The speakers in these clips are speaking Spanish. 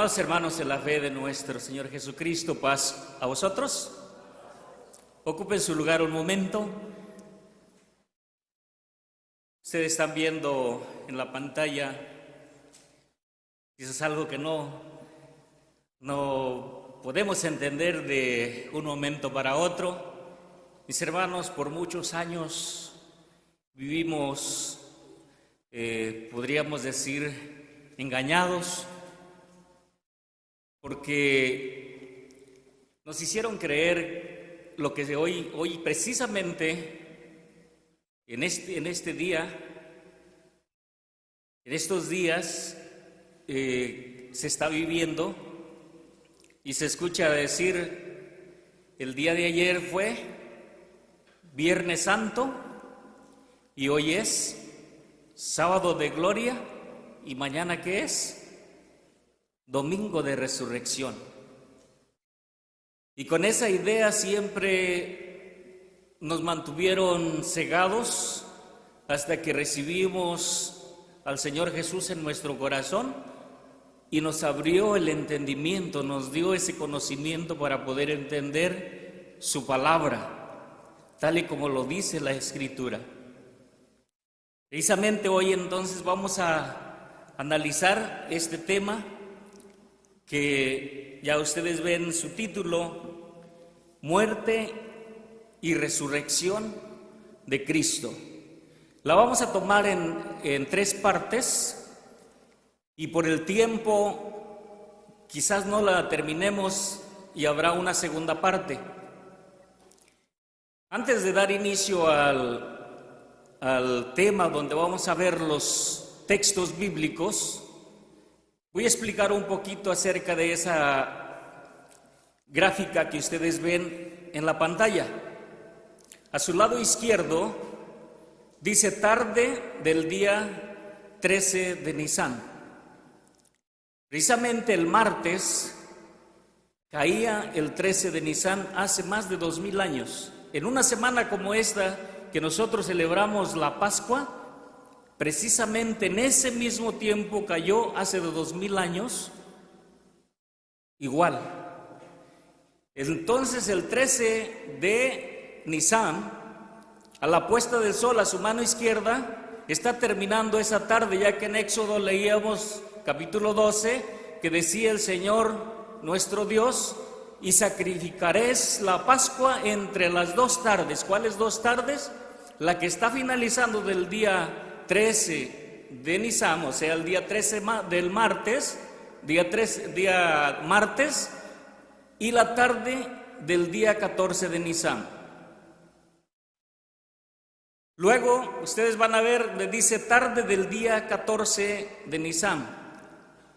Amados hermanos en la fe de nuestro Señor Jesucristo, paz a vosotros. Ocupen su lugar un momento. Ustedes están viendo en la pantalla quizás algo que no podemos entender de un momento para otro. Mis hermanos, por muchos años vivimos, podríamos decir, engañados, porque nos hicieron creer lo que hoy precisamente en este día, en estos días se está viviendo y se escucha decir: el día de ayer fue Viernes Santo y hoy es Sábado de Gloria y mañana ¿qué es? Domingo de Resurrección. Y con esa idea siempre nos mantuvieron cegados hasta que recibimos al Señor Jesús en nuestro corazón y nos abrió el entendimiento, nos dio ese conocimiento para poder entender su palabra, tal y como lo dice la Escritura. Precisamente hoy entonces vamos a analizar este tema que ya ustedes ven su título: Muerte y Resurrección de Cristo. La vamos a tomar en 3 partes y por el tiempo quizás no la terminemos y habrá una segunda parte. Antes de dar inicio al tema donde vamos a ver los textos bíblicos, voy a explicar un poquito acerca de esa gráfica que ustedes ven en la pantalla. A su lado izquierdo dice tarde del día 13 de Nisan. Precisamente el martes caía el 13 de Nisan hace más de 2000 años. En una semana como esta que nosotros celebramos la Pascua, precisamente en ese mismo tiempo cayó hace 2000 años, igual. Entonces el 13 de Nisan, a la puesta del sol a su mano izquierda, está terminando esa tarde, ya que en Éxodo leíamos capítulo 12, que decía el Señor nuestro Dios: y sacrificaréis la Pascua entre las 2 tardes. ¿Cuáles 2 tardes? La que está finalizando del día 13 de Nisan, o sea, el día 13 del martes, día martes, y la tarde del día 14 de Nisan. Luego, ustedes van a ver, le dice tarde del día 14 de Nisan.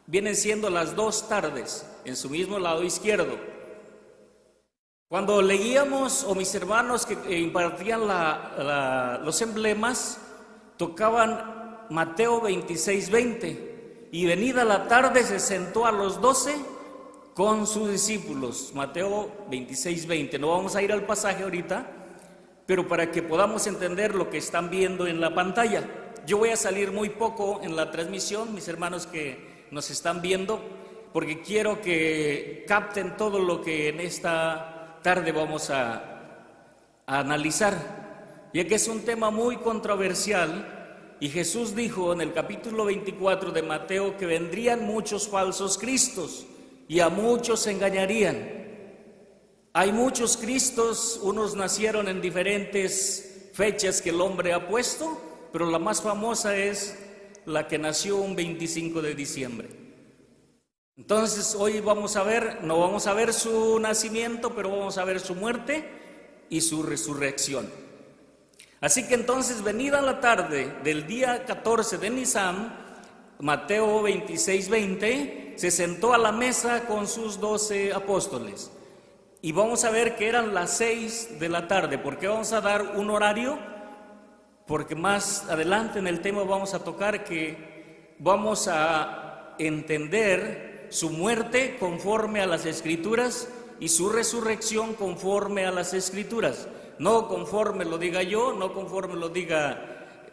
Vienen siendo las 2 tardes, en su mismo lado izquierdo. Cuando leíamos, o mis hermanos que impartían los emblemas, tocaban Mateo 26:20, y venida la tarde se sentó a los 12 con sus discípulos. Mateo 26:20. No vamos a ir al pasaje ahorita, pero para que podamos entender lo que están viendo en la pantalla. Yo voy a salir muy poco en la transmisión, mis hermanos que nos están viendo, porque quiero que capten todo lo que en esta tarde vamos a analizar, ya que es un tema muy controversial. Y Jesús dijo en el capítulo 24 de Mateo que vendrían muchos falsos cristos y a muchos engañarían. Hay muchos cristos, unos nacieron en diferentes fechas que el hombre ha puesto, pero la más famosa es la que nació un 25 de diciembre. Entonces hoy vamos a ver, no vamos a ver su nacimiento, pero vamos a ver su muerte y su resurrección. Así que entonces, venida la tarde del día 14 de Nisan, Mateo 26:20, se sentó a la mesa con sus 12 apóstoles. Y vamos a ver que eran las 6 de la tarde. ¿Por qué vamos a dar un horario? Porque más adelante en el tema vamos a tocar que vamos a entender su muerte conforme a las Escrituras y su resurrección conforme a las Escrituras. No conforme lo diga yo, no conforme lo diga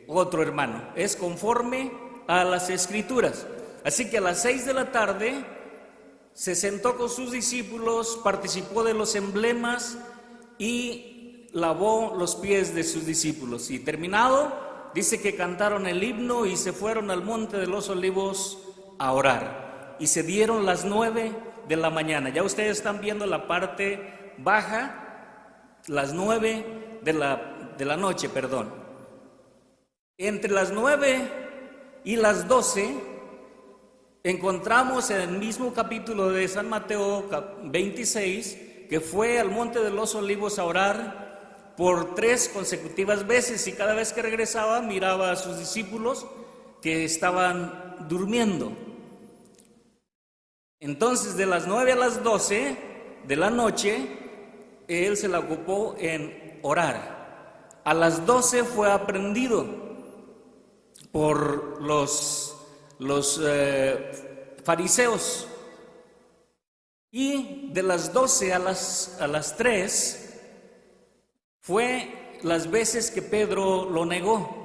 otro hermano. Es conforme a las Escrituras. Así que a las 6 de la tarde se sentó con sus discípulos, participó de los emblemas y lavó los pies de sus discípulos. Y terminado, dice que cantaron el himno y se fueron al monte de los Olivos a orar. Y se dieron las 9 de la mañana. Ya ustedes están viendo la parte baja, las 9 de la noche, perdón. Entre las 9 y las 12 encontramos en el mismo capítulo de San Mateo 26 que fue al monte de los Olivos a orar por 3 consecutivas veces, y cada vez que regresaba miraba a sus discípulos que estaban durmiendo. Entonces, de las 9 a las 12 de la noche, él se la ocupó en orar. A las 12 fue aprendido por los fariseos, y de las 12 a las 3 fue las veces que Pedro lo negó,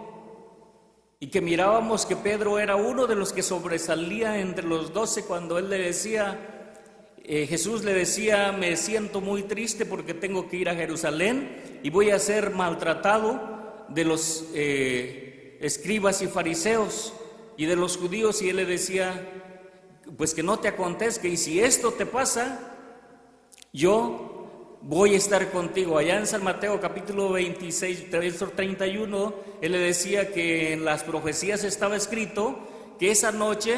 y que mirábamos que Pedro era uno de los que sobresalía entre los 12 cuando él le decía, Jesús le decía: me siento muy triste porque tengo que ir a Jerusalén y voy a ser maltratado de los escribas y fariseos y de los judíos, y él le decía: pues que no te acontezca, y si esto te pasa, yo voy a estar contigo. Allá en San Mateo capítulo 26, verso 31, él le decía que en las profecías estaba escrito que esa noche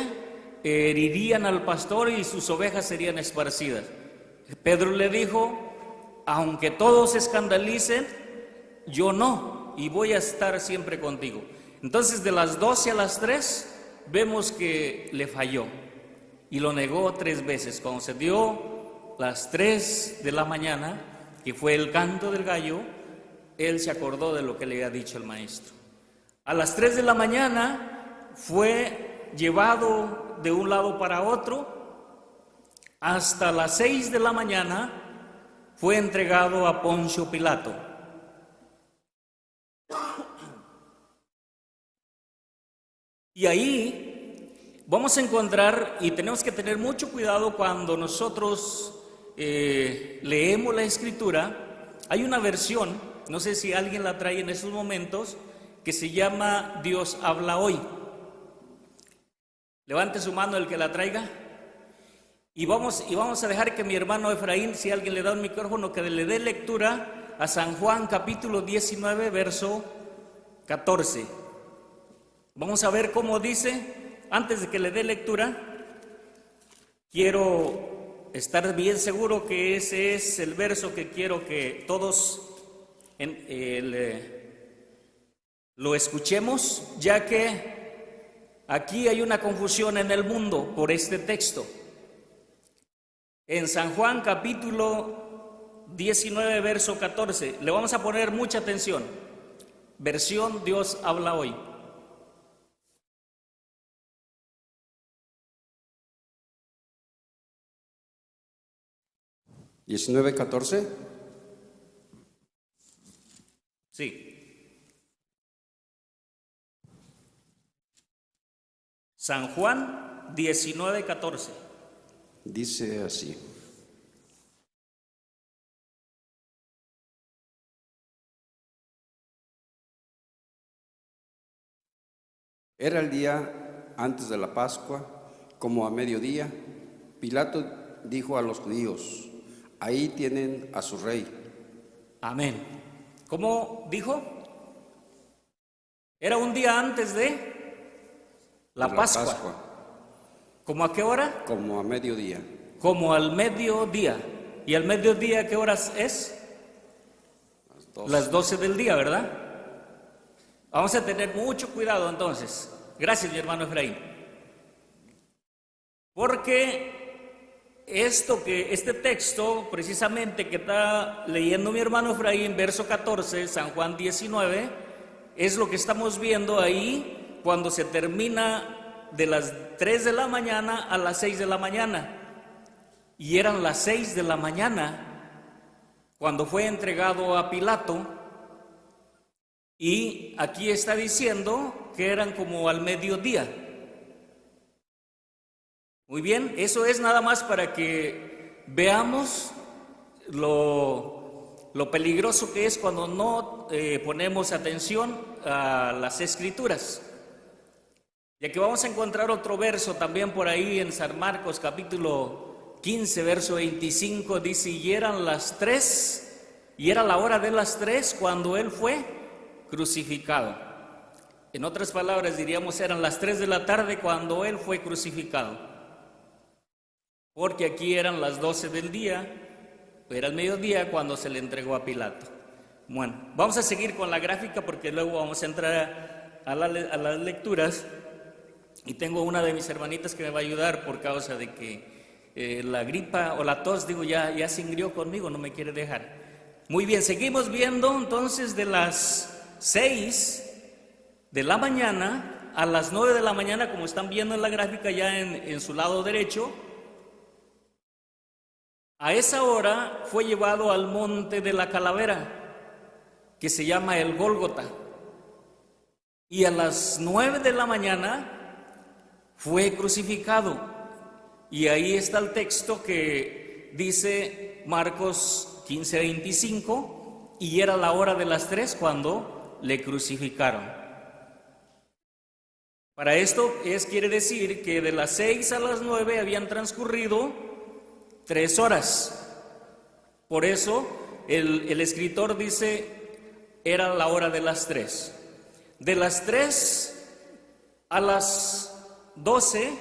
herirían al pastor y sus ovejas serían esparcidas. Pedro le dijo: aunque todos se escandalicen, yo no, y voy a estar siempre contigo. Entonces, de las 12 a las 3 vemos que le falló y lo negó 3 veces. Cuando se dio las 3 de la mañana, que fue el canto del gallo, él se acordó de lo que le había dicho el maestro. A las 3 de la mañana fue llevado de un lado para otro. Hasta las 6 de la mañana fue entregado a Poncio Pilato. Y ahí vamos a encontrar, y tenemos que tener mucho cuidado cuando nosotros leemos la Escritura. Hay una versión, no sé si alguien la trae en estos momentos, que se llama Dios habla hoy. Levante su mano el que la traiga. Y vamos a dejar que mi hermano Efraín, si alguien le da un micrófono, que le dé lectura a San Juan capítulo 19, verso 14. Vamos a ver cómo dice. Antes de que le dé lectura, quiero estar bien seguro que ese es el verso que quiero que todos lo escuchemos, ya que aquí hay una confusión en el mundo por este texto. En San Juan capítulo 19, verso 14, le vamos a poner mucha atención. Versión Dios habla hoy. ¿19:14? Sí. San Juan 19:14. Dice así: era el día antes de la Pascua, como a mediodía. Pilato dijo a los judíos: ahí tienen a su rey. Amén. ¿Cómo dijo? Era un día antes de la Pascua. ¿Cómo a qué hora? Como a mediodía. Como al mediodía. ¿Y al mediodía qué horas es? Las 12 del día, ¿verdad? Vamos a tener mucho cuidado entonces. Gracias, mi hermano Efraín. Porque este texto, precisamente que está leyendo mi hermano Efraín, verso 14, San Juan 19, es lo que estamos viendo ahí cuando se termina de las 3 de la mañana a las 6 de la mañana. Y eran las 6 de la mañana cuando fue entregado a Pilato. Y aquí está diciendo que eran como al mediodía. Muy bien, eso es nada más para que veamos lo peligroso que es cuando no ponemos atención a las Escrituras. Ya que vamos a encontrar otro verso también por ahí en San Marcos capítulo 15, verso 25, dice: y eran las 3, y era la hora de las 3 cuando Él fue crucificado. En otras palabras diríamos, eran las 3 de la tarde cuando Él fue crucificado. Porque aquí eran las 12 del día, era el mediodía cuando se le entregó a Pilato. Bueno, vamos a seguir con la gráfica porque luego vamos a entrar a las lecturas. Y tengo una de mis hermanitas que me va a ayudar por causa de que la gripa o la tos, ya se ingrió conmigo, no me quiere dejar. Muy bien, seguimos viendo entonces de las 6 de la mañana a las 9 de la mañana, como están viendo en la gráfica ya en su lado derecho. A esa hora fue llevado al monte de la calavera, que se llama el Gólgota. Y a las 9 de la mañana fue crucificado. Y ahí está el texto que dice Marcos 15:25, y era la hora de las 3 cuando le crucificaron. Para esto quiere decir que de las 6 a las 9 habían transcurrido 3 horas. Por eso el escritor dice, era la hora de las 3. De las 3 a las 12,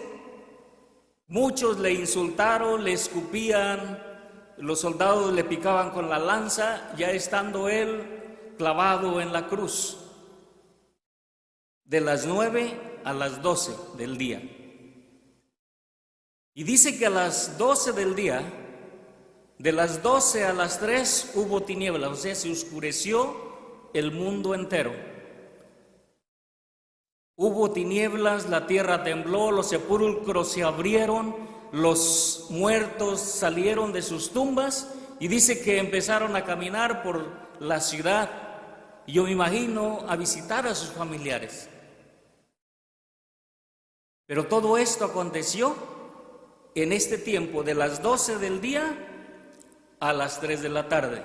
muchos le insultaron, le escupían, los soldados le picaban con la lanza, ya estando él clavado en la cruz. De las 9 a las 12 del día. Y dice que a las 12 del día, de las 12 a las 3 hubo tinieblas, o sea, se oscureció el mundo entero. Hubo tinieblas, la tierra tembló, los sepulcros se abrieron, los muertos salieron de sus tumbas, y dice que empezaron a caminar por la ciudad, y yo me imagino a visitar a sus familiares. Pero todo esto aconteció en este tiempo de las 12 del día a las 3 de la tarde.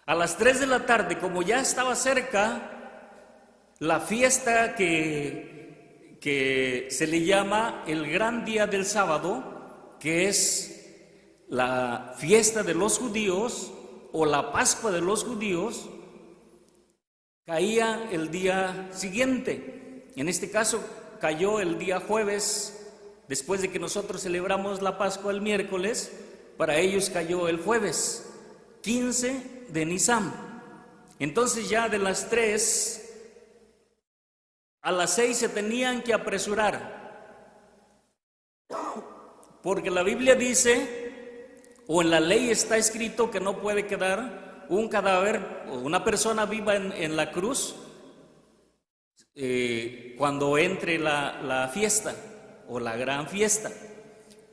A las 3 de la tarde, como ya estaba cerca la fiesta que se le llama el gran día del sábado, que es la fiesta de los judíos o la Pascua de los judíos, caía el día siguiente. En este caso cayó el día jueves, después de que nosotros celebramos la Pascua el miércoles, para ellos cayó el jueves 15 de Nisan. Entonces ya de las 3 a las 6 se tenían que apresurar, porque la Biblia dice, o en la ley está escrito, que no puede quedar un cadáver o una persona viva en la cruz cuando entre la fiesta o la gran fiesta.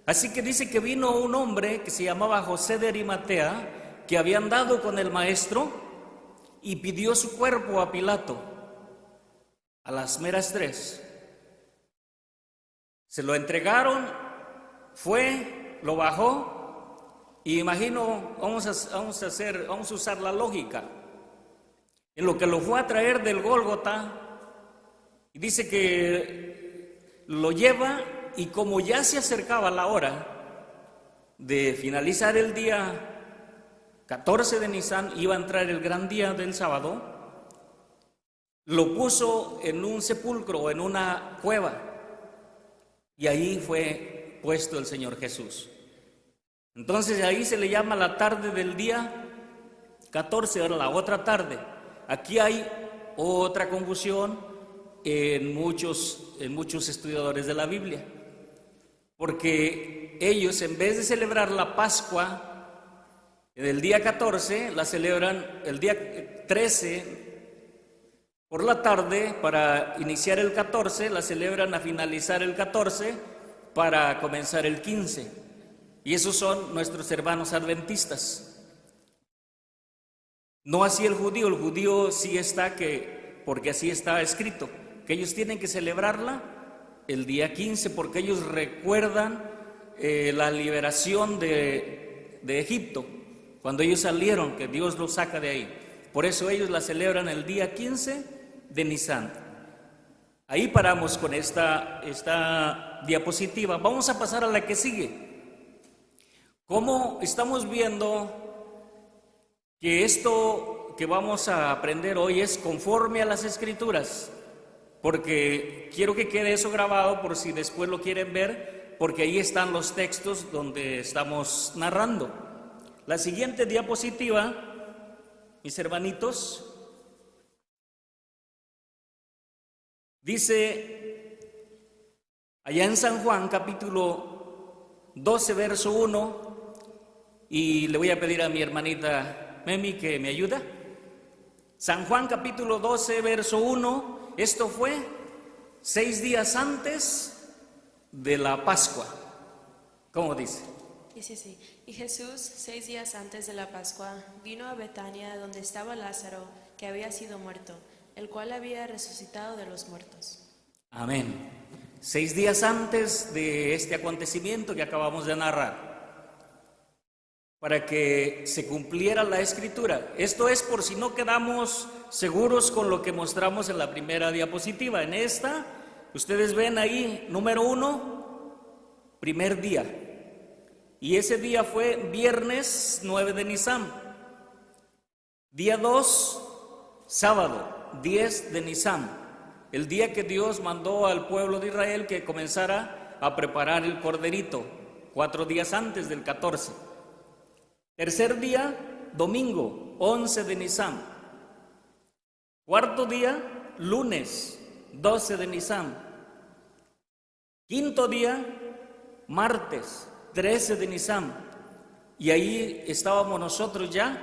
Así que dice que vino un hombre que se llamaba José de Arimatea, que había andado con el maestro, y pidió su cuerpo a Pilato a las meras 3. Se lo entregaron, fue, lo bajó, y imagino, vamos a usar la lógica. En lo que lo fue a traer del Gólgota, y dice que lo lleva, y como ya se acercaba la hora de finalizar el día 14 de Nisan, iba a entrar el gran día del sábado, lo puso en un sepulcro, en una cueva, y ahí fue puesto el Señor Jesús. Entonces ahí se le llama la tarde del día 14, ahora la otra tarde. Aquí hay otra confusión en muchos estudiadores de la Biblia, porque ellos, en vez de celebrar la Pascua el día 14, la celebran el día 13 por la tarde para iniciar el 14, la celebran a finalizar el 14 para comenzar el 15. Y esos son nuestros hermanos adventistas. No así el judío sí está porque así está escrito, que ellos tienen que celebrarla el día 15 porque ellos recuerdan la liberación de Egipto, cuando ellos salieron, que Dios los saca de ahí. Por eso ellos la celebran el día 15 de Nisan. Ahí paramos con esta diapositiva. Vamos a pasar a la que sigue. Como estamos viendo que esto que vamos a aprender hoy es conforme a las Escrituras, porque quiero que quede eso grabado por si después lo quieren ver, porque ahí están los textos donde estamos narrando. La siguiente diapositiva, mis hermanitos, dice allá en San Juan capítulo 12 verso 1, y le voy a pedir a mi hermanita Memi que me ayude. San Juan capítulo 12 verso 1, esto fue 6 días antes de la Pascua. ¿Cómo dice? Dice así: y Jesús, 6 días antes de la Pascua, vino a Betania, donde estaba Lázaro, que había sido muerto, el cual había resucitado de los muertos. Amén. 6 días antes de este acontecimiento que acabamos de narrar, para que se cumpliera la Escritura. Esto es por si no quedamos seguros con lo que mostramos en la primera diapositiva. En esta, ustedes ven ahí, número 1, primer día. Y ese día fue viernes 9 de Nisan. Día 2, sábado 10 de Nisan. El día que Dios mandó al pueblo de Israel que comenzara a preparar el corderito, 4 días antes del 14. Tercer día, domingo 11 de Nisan. Cuarto día, lunes 12 de Nisan. Quinto día, martes 13 de Nisan, y ahí estábamos nosotros ya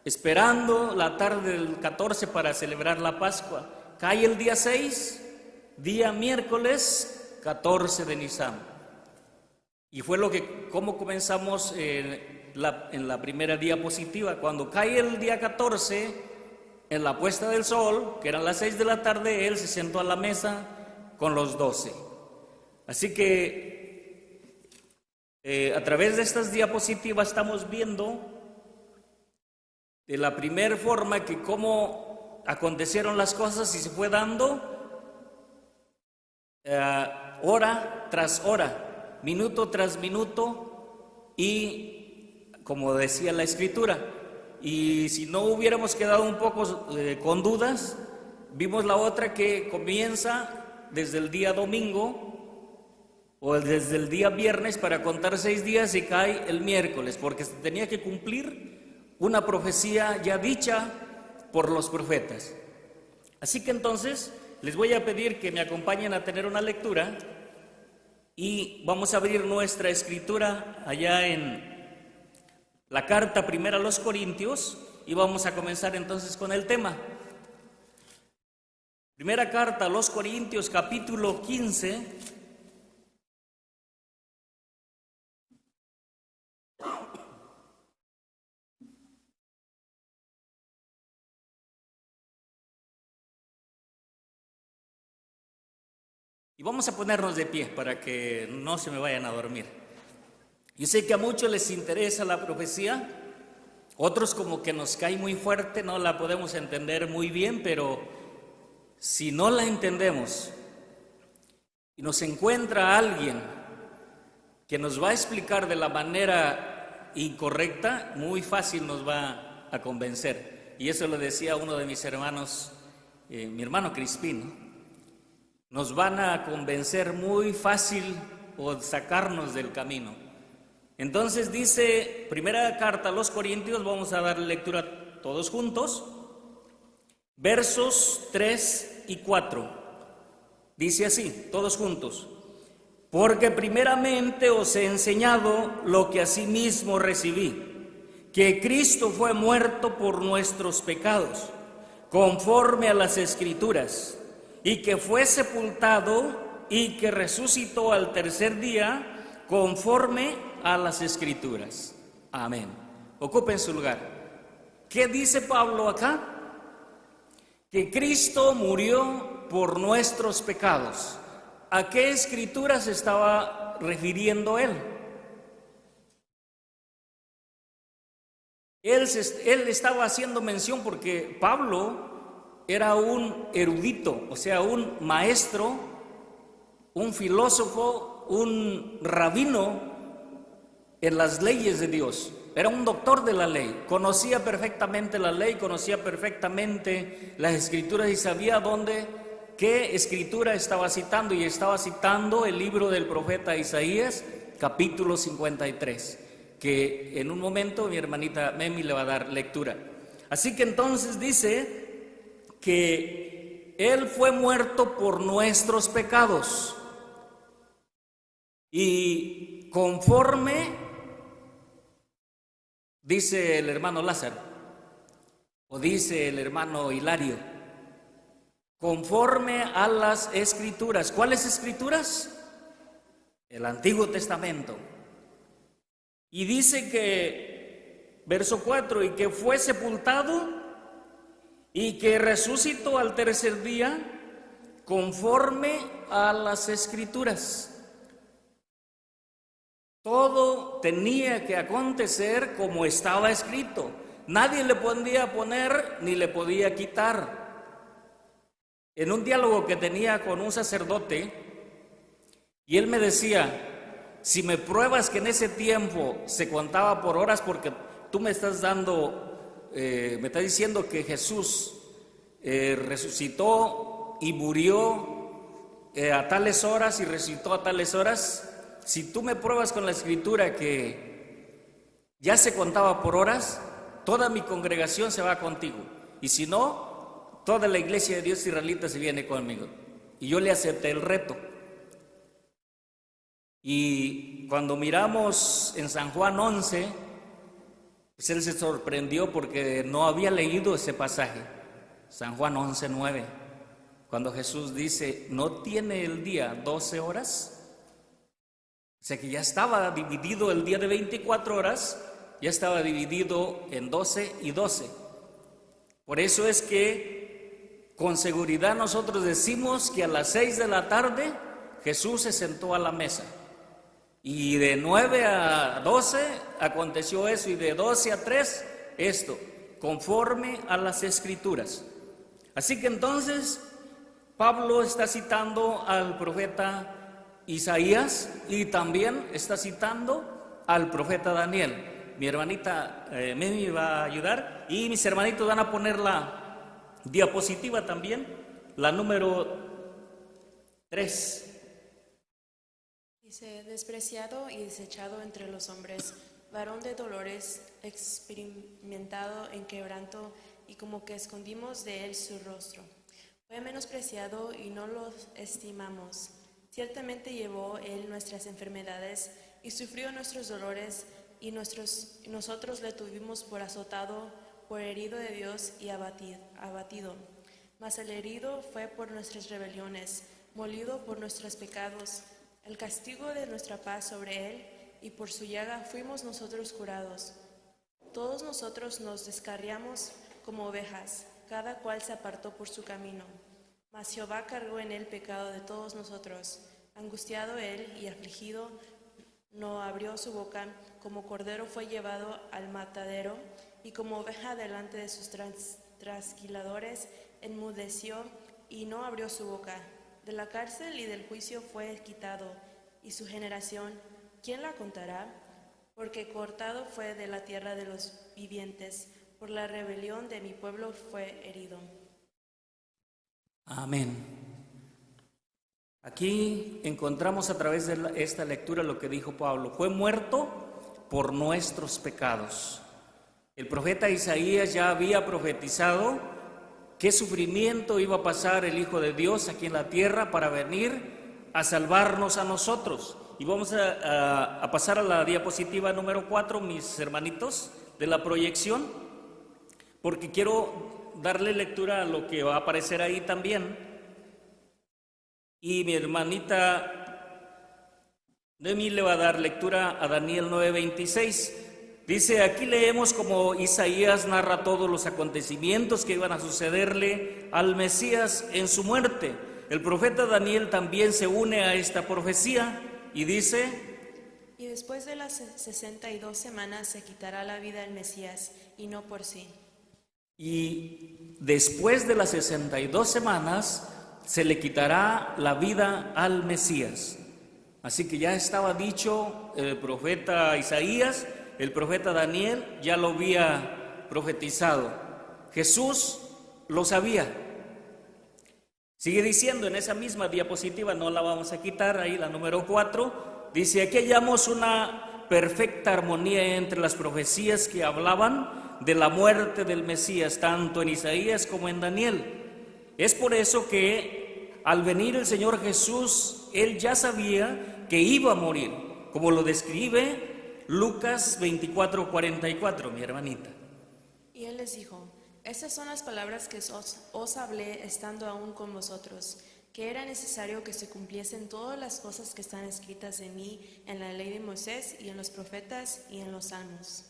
esperando la tarde del 14 para celebrar la Pascua. Cae el día 6, día miércoles 14 de Nisan, y fue como comenzamos en la primera diapositiva. Cuando cae el día 14, en la puesta del sol, que eran las 6 de la tarde, él se sentó a la mesa con los 12. Así que a través de estas diapositivas estamos viendo de la primera forma que cómo acontecieron las cosas y se fue dando hora tras hora, minuto tras minuto, y como decía la Escritura. Y si no hubiéramos quedado un poco con dudas, vimos la otra que comienza desde el día domingo o desde el día viernes para contar 6 días y cae el miércoles, porque se tenía que cumplir una profecía ya dicha por los profetas. Así que entonces les voy a pedir que me acompañen a tener una lectura y vamos a abrir nuestra escritura allá en la carta primera a los Corintios y vamos a comenzar entonces con el tema. Primera carta a los Corintios, capítulo 15. Y vamos a ponernos de pie para que no se me vayan a dormir. Yo sé que a muchos les interesa la profecía, otros como que nos cae muy fuerte, no la podemos entender muy bien, pero si no la entendemos y nos encuentra alguien que nos va a explicar de la manera incorrecta, muy fácil nos va a convencer. Y eso lo decía uno de mis hermanos, mi hermano Crispín, ¿no? Nos van a convencer muy fácil o sacarnos del camino. Entonces dice, primera carta a los Corintios, vamos a dar lectura todos juntos, versos 3 y 4. Dice así, todos juntos: porque primeramente os he enseñado lo que asimismo recibí, que Cristo fue muerto por nuestros pecados, conforme a las Escrituras, y que fue sepultado y que resucitó al tercer día conforme a las Escrituras. Amén. Ocupen su lugar. ¿Qué dice Pablo acá? Que Cristo murió por nuestros pecados. ¿a qué escritura se estaba refiriendo él? Él estaba haciendo mención porque Pablo era un erudito, o sea, un maestro, un filósofo, un rabino en las leyes de Dios. Era un doctor de la ley, conocía perfectamente la ley, conocía perfectamente las escrituras y sabía qué escritura estaba citando, y estaba citando el libro del profeta Isaías, capítulo 53, que en un momento mi hermanita Memi le va a dar lectura. Así que entonces dice que Él fue muerto por nuestros pecados y conforme, dice el hermano Lázaro, o dice el hermano Hilario, conforme a las escrituras. ¿Cuáles escrituras? El Antiguo Testamento. Y dice que, verso 4, y que fue sepultado y que resucitó al tercer día conforme a las escrituras. Todo tenía que acontecer como estaba escrito. Nadie le podía poner ni le podía quitar. En un diálogo que tenía con un sacerdote, y él me decía: si me pruebas que en ese tiempo se contaba por horas, porque tú me estás diciendo que Jesús resucitó y murió a tales horas y resucitó a tales horas. Si tú me pruebas con la escritura que ya se contaba por horas, toda mi congregación se va contigo. Y si no, toda la iglesia de Dios israelita se viene conmigo. Y yo le acepté el reto. Y cuando miramos en San Juan 11, pues él se sorprendió porque no había leído ese pasaje. San Juan 11:9, cuando Jesús dice: ¿no tiene el día 12 horas? O sea que ya estaba dividido el día de 24 horas, ya estaba dividido en 12 y 12. Por eso es que con seguridad nosotros decimos que a las 6 de la tarde Jesús se sentó a la mesa. Y de 9 a 12 aconteció eso, y de 12 a 3 esto, conforme a las escrituras. Así que entonces Pablo está citando al profeta Isaías y también está citando al profeta Daniel. Mi hermanita Memi va a ayudar, y mis hermanitos van a poner la diapositiva también, la número 3. Dice: despreciado y desechado entre los hombres, varón de dolores, experimentado en quebranto, y como que escondimos de él su rostro. Fue menospreciado y no lo estimamos. Ciertamente llevó él nuestras enfermedades y sufrió nuestros dolores, y nosotros le tuvimos por azotado, por herido de Dios y abatido. Mas el herido fue por nuestras rebeliones, molido por nuestros pecados. El castigo de nuestra paz sobre él, y por su llaga fuimos nosotros curados. Todos nosotros nos descarriamos como ovejas, cada cual se apartó por su camino. Mas Jehová cargó en él pecado de todos nosotros. Angustiado él y afligido, no abrió su boca. Como cordero fue llevado al matadero, y como oveja delante de sus trasquiladores, enmudeció y no abrió su boca. De la cárcel y del juicio fue quitado, y su generación, ¿quién la contará? Porque cortado fue de la tierra de los vivientes, por la rebelión de mi pueblo fue herido. Amén. Aquí encontramos a través de esta lectura lo que dijo Pablo: fue muerto por nuestros pecados. El profeta Isaías ya había profetizado qué sufrimiento iba a pasar el Hijo de Dios aquí en la tierra para venir a salvarnos a nosotros. Y vamos a pasar a la diapositiva número 4, mis hermanitos, de la proyección, porque quiero darle lectura a lo que va a aparecer ahí también. Y mi hermanita Demi le va a dar lectura a Daniel 9:26. Dice: aquí leemos como Isaías narra todos los acontecimientos que iban a sucederle al Mesías en su muerte. el profeta Daniel también se une a esta profecía y dice: y después de las 62 semanas se quitará la vida el Mesías, y no por sí. y después de las 62 semanas se le quitará la vida al Mesías. Así que ya estaba dicho el profeta Isaías, el profeta Daniel ya lo había profetizado. Jesús lo sabía. Sigue diciendo en esa misma diapositiva, no la vamos a quitar, ahí la número 4, dice: aquí hallamos una perfecta armonía entre las profecías que hablaban de la muerte del Mesías, tanto en Isaías como en Daniel. Es por eso que al venir el Señor Jesús, Él ya sabía que iba a morir, como lo describe Lucas 24:44, mi hermanita. Y Él les dijo: estas son las palabras que os hablé estando aún con vosotros, que era necesario que se cumpliesen todas las cosas que están escritas de mí en la ley de Moisés y en los profetas y en los salmos.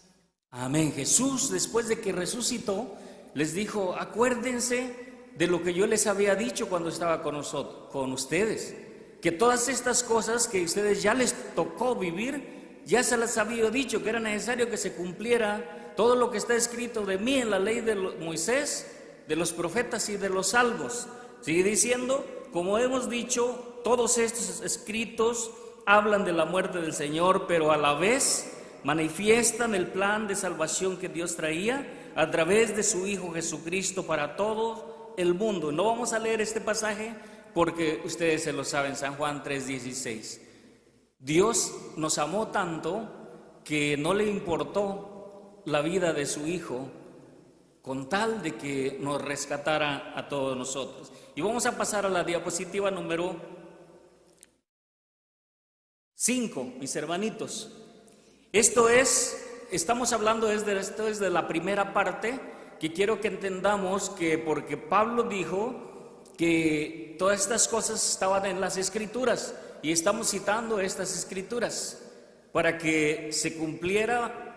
Amén. Jesús, después de que resucitó, les dijo: acuérdense de lo que yo les había dicho cuando estaba con ustedes, que todas estas cosas que a ustedes ya les tocó vivir, ya se las había dicho, que era necesario que se cumpliera todo lo que está escrito de mí en la ley de Moisés, de los profetas y de los salmos. Sigue diciendo: como hemos dicho, todos estos escritos hablan de la muerte del Señor, pero a la vez manifiestan el plan de salvación que Dios traía a través de su Hijo Jesucristo para todo el mundo. No vamos a leer este pasaje porque ustedes se lo saben, San Juan 3:16. Dios nos amó tanto que no le importó la vida de su Hijo con tal de que nos rescatara a todos nosotros. Y vamos a pasar a la diapositiva número 5, mis hermanitos. Estamos hablando esto es de la primera parte, que quiero que entendamos que porque Pablo dijo que todas estas cosas estaban en las Escrituras, y estamos citando estas Escrituras para que se cumpliera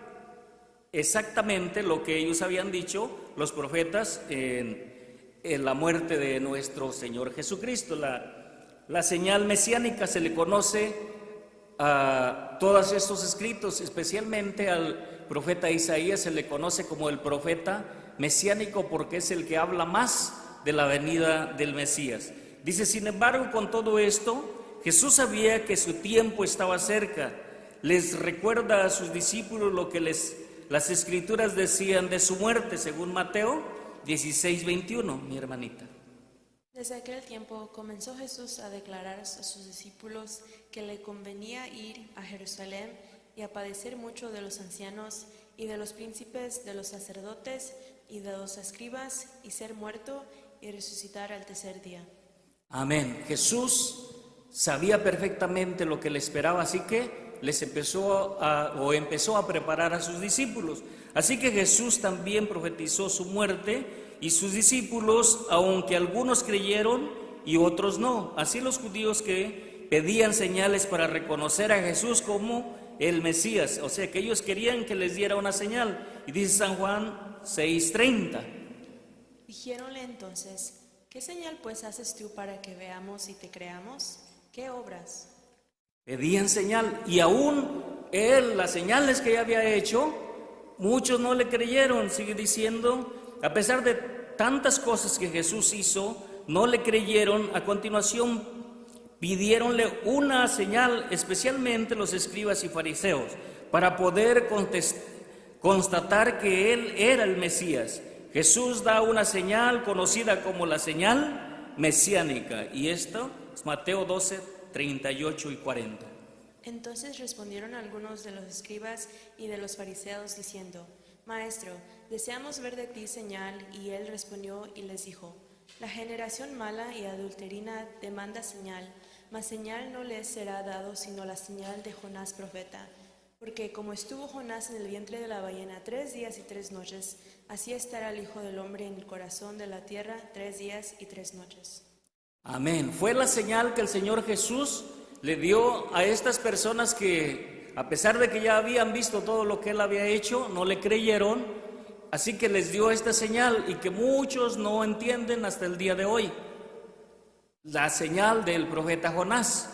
exactamente lo que ellos habían dicho, los profetas, en la muerte de nuestro Señor Jesucristo. La señal mesiánica se le conoce a todos estos escritos, especialmente al profeta Isaías se le conoce como el profeta mesiánico porque es el que habla más de la venida del Mesías. Dice: sin embargo, con todo esto, Jesús sabía que su tiempo estaba cerca. Les recuerda a sus discípulos lo que las Escrituras decían de su muerte, según Mateo 16:21, mi hermanita. Desde aquel tiempo comenzó Jesús a declarar a sus discípulos que le convenía ir a Jerusalén y a padecer mucho de los ancianos y de los príncipes, de los sacerdotes y de los escribas, y ser muerto y resucitar al tercer día. Amén. Jesús sabía perfectamente lo que le esperaba, así que empezó a preparar a sus discípulos. Así que Jesús también profetizó su muerte, y sus discípulos, aunque algunos creyeron y otros no. Así los judíos que pedían señales para reconocer a Jesús como el Mesías, o sea que ellos querían que les diera una señal. Y dice San Juan 6:30. Dijéronle entonces: ¿qué señal pues haces tú para que veamos y te creamos? ¿Qué obras? Pedían señal, y aún él, las señales que ya había hecho, muchos no le creyeron. Sigue diciendo: a pesar de tantas cosas que Jesús hizo, no le creyeron. A continuación pidiéronle una señal, especialmente los escribas y fariseos, para poder constatar que él era el Mesías. Jesús da una señal conocida como la señal mesiánica, y esto es Mateo 12:38 y 40. Entonces respondieron algunos de los escribas y de los fariseos diciendo: Maestro, deseamos ver de ti señal. Y él respondió y les dijo: la generación mala y adulterina demanda señal, mas señal no les será dado sino la señal de Jonás profeta. Porque como estuvo Jonás en el vientre de la ballena 3 días y 3 noches, así estará el Hijo del Hombre en el corazón de la tierra 3 días y 3 noches. Amén. Fue la señal que el Señor Jesús le dio a estas personas que, a pesar de que ya habían visto todo lo que él había hecho, no le creyeron. Así que les dio esta señal, y que muchos no entienden hasta el día de hoy. la señal del profeta Jonás.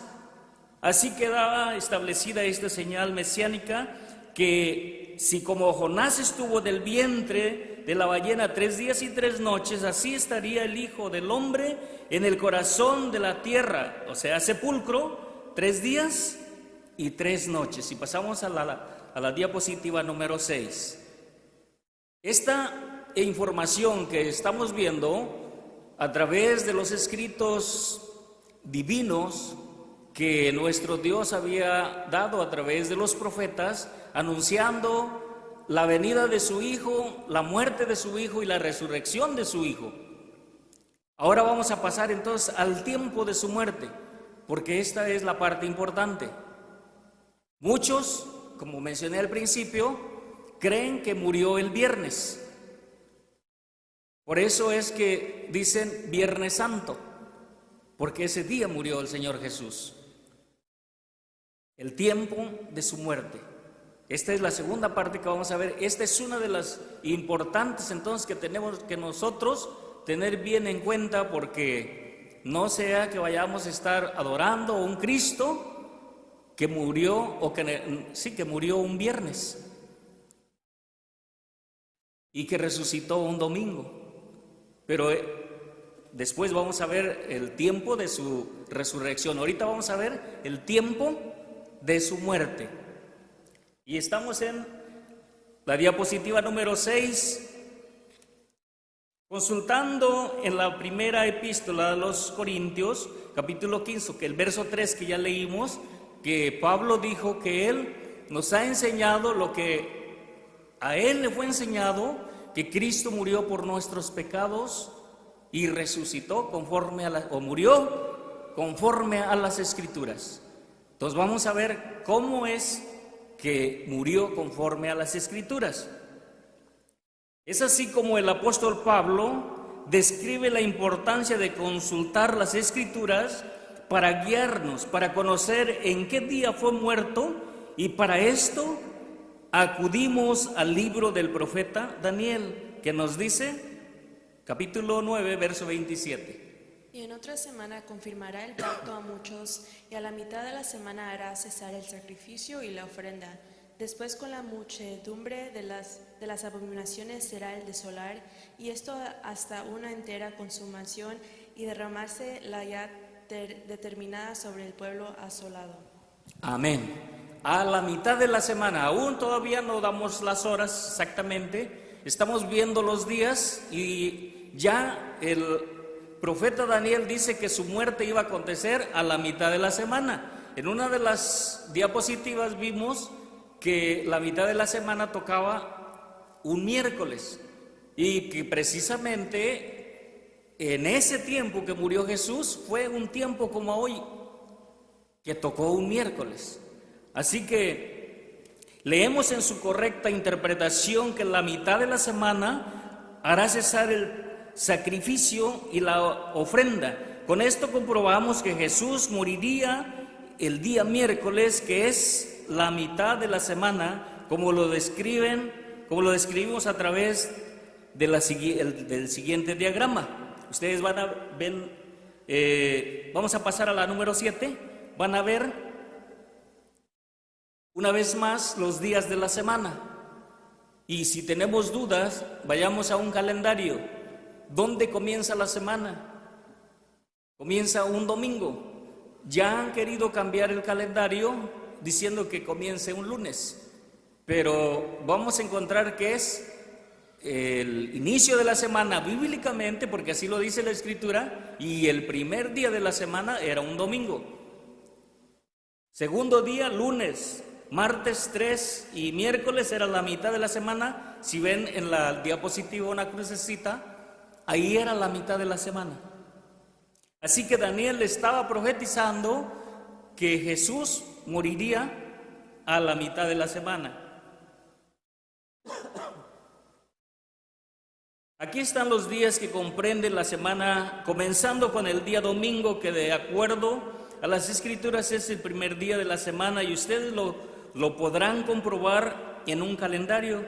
Así quedaba establecida esta señal mesiánica, que si como Jonás estuvo del vientre de la ballena 3 días y 3 noches, así estaría el Hijo del Hombre en el corazón de la tierra, o sea, sepulcro, 3 días y 3 noches. Y pasamos a la diapositiva número 6. Esta información que estamos viendo a través de los escritos divinos que nuestro Dios había dado a través de los profetas, anunciando la venida de su Hijo, la muerte de su Hijo y la resurrección de su Hijo. Ahora vamos a pasar entonces al tiempo de su muerte, porque esta es la parte importante. Muchos, como mencioné al principio, creen que murió el viernes. Por eso es que dicen Viernes Santo, porque ese día murió el Señor Jesús. El tiempo de su muerte. Esta es la segunda parte que vamos a ver. Esta es una de las importantes entonces que tenemos que nosotros tener bien en cuenta, porque no sea que vayamos a estar adorando a un Cristo que murió, o que murió un viernes y que resucitó un domingo. Pero después vamos a ver el tiempo de su resurrección. Ahorita vamos a ver el tiempo de su muerte. Y estamos en la diapositiva número 6, consultando en la primera epístola de los Corintios, capítulo 15, que el verso 3 que ya leímos, que Pablo dijo que él nos ha enseñado lo que a él le fue enseñado, que Cristo murió por nuestros pecados y resucitó murió conforme a las Escrituras. Entonces vamos a ver cómo es que murió conforme a las Escrituras. Es así como el apóstol Pablo describe la importancia de consultar las Escrituras para guiarnos, para conocer en qué día fue muerto, y para esto acudimos al libro del profeta Daniel, que nos dice, capítulo 9, verso 27. Y en otra semana confirmará el pacto a muchos, y a la mitad de la semana hará cesar el sacrificio y la ofrenda. Después con la muchedumbre de las abominaciones será el desolar, y esto hasta una entera consumación, y derramarse la ya determinada sobre el pueblo asolado. Amén. A la mitad de la semana, aún todavía no damos las horas exactamente, estamos viendo los días, y ya el profeta Daniel dice que su muerte iba a acontecer a la mitad de la semana. En una de las diapositivas vimos que la mitad de la semana tocaba un miércoles, y que precisamente en ese tiempo que murió Jesús fue un tiempo como hoy, que tocó un miércoles. Así que leemos en su correcta interpretación que la mitad de la semana hará cesar el sacrificio y la ofrenda. Con esto comprobamos que Jesús moriría el día miércoles, que es la mitad de la semana, como lo describimos a través de del siguiente diagrama. Ustedes van a ver, vamos a pasar a la número 7, van a ver una vez más los días de la semana. Y si tenemos dudas, vayamos a un calendario. ¿Dónde comienza la semana? Comienza un domingo. Ya han querido cambiar el calendario diciendo que comience un lunes, pero vamos a encontrar que es el inicio de la semana bíblicamente, porque así lo dice la Escritura, y el primer día de la semana era un domingo. Segundo día, lunes. Martes 3 y miércoles era la mitad de la semana. Si ven en la diapositiva una crucecita, ahí era la mitad de la semana. Así que Daniel estaba profetizando que Jesús moriría a la mitad de la semana. Aquí están los días que comprenden la semana, comenzando con el día domingo, que de acuerdo a las Escrituras es el primer día de la semana, y ustedes lo podrán comprobar en un calendario.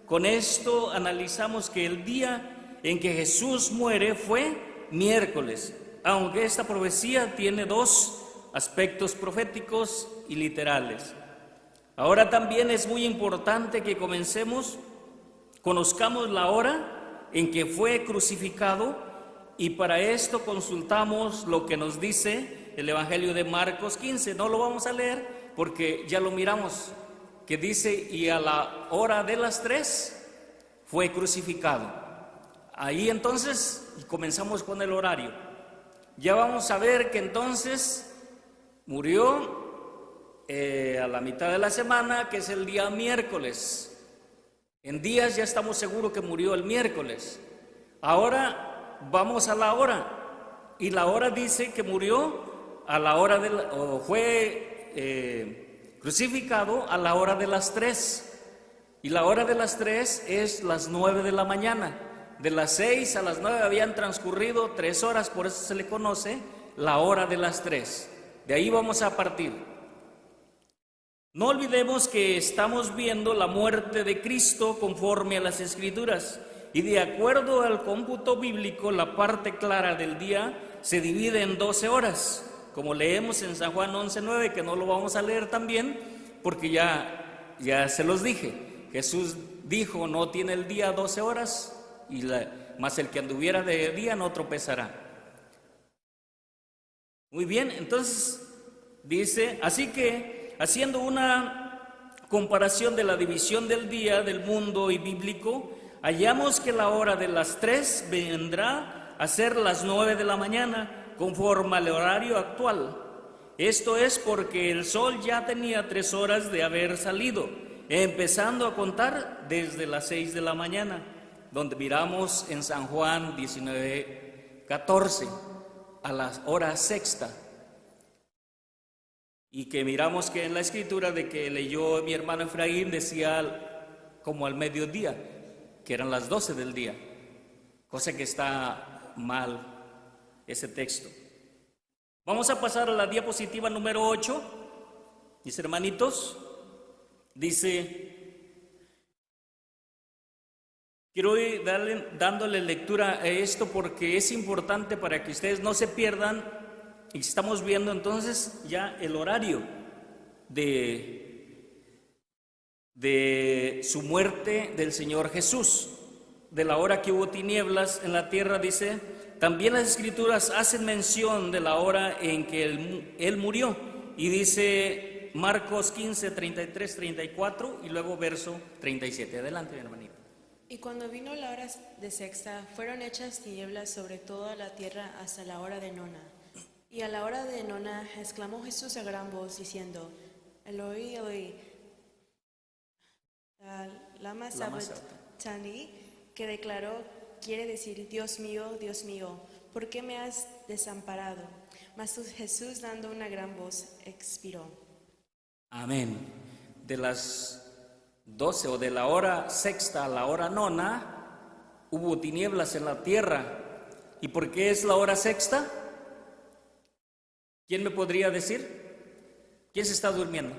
Con esto analizamos que el día en que Jesús muere fue miércoles. aunque esta profecía tiene dos aspectos proféticos y literales. Ahora también es muy importante que conozcamos la hora en que fue crucificado, y para esto consultamos lo que nos dice el Evangelio de Marcos 15. No lo vamos a leer porque ya lo miramos, que dice: y a la hora de las 3 fue crucificado. Ahí entonces comenzamos con el horario. Ya vamos a ver que entonces murió a la mitad de la semana, que es el día miércoles. En días ya estamos seguros que murió el miércoles. Ahora vamos a la hora, y la hora dice que murió a la hora fue crucificado a la hora de las 3, y la hora de las 3 es las 9 de la mañana. De las 6 a las 9 habían transcurrido 3 horas, por eso se le conoce la hora de las 3. De ahí vamos a partir. No olvidemos que estamos viendo la muerte de Cristo conforme a las Escrituras, y de acuerdo al cómputo bíblico, la parte clara del día se divide en 12 horas, como leemos en San Juan 11:9, que no lo vamos a leer también, porque ya se los dije. Jesús dijo: no tiene el día 12 horas, más el que anduviera de día no tropezará. Muy bien, entonces dice, así que haciendo una comparación de la división del día, del mundo y bíblico, hallamos que la hora de las 3 vendrá a ser las 9 de la mañana, conforme al horario actual. Esto es porque el sol ya tenía 3 horas de haber salido, empezando a contar desde las 6 de la mañana, donde miramos en San Juan 19:14, a la hora sexta. Y que miramos que en la escritura de que leyó mi hermano Efraín decía como al mediodía, que eran las 12 del día, cosa que está mal ese texto. Vamos a pasar a la diapositiva número 8, mis hermanitos. Dice, quiero ir dándole lectura a esto porque es importante para que ustedes no se pierdan. Y estamos viendo entonces ya el horario de su muerte del Señor Jesús, de la hora que hubo tinieblas en la tierra. Dice, también las Escrituras hacen mención de la hora en que Él murió, y dice Marcos 15, 33, 34 y luego verso 37. Adelante, mi hermanito. Y cuando vino la hora de sexta, fueron hechas tinieblas sobre toda la tierra hasta la hora de nona. Y a la hora de nona exclamó Jesús a gran voz, diciendo, Eloi, Eloi, lama sabachthani, que declaró, quiere decir, Dios mío, ¿por qué me has desamparado? Mas Jesús, dando una gran voz, expiró. Amén. De las 12 o de la hora sexta a la hora nona, hubo tinieblas en la tierra. ¿Y por qué es la hora sexta? ¿Quién me podría decir? ¿Quién se está durmiendo?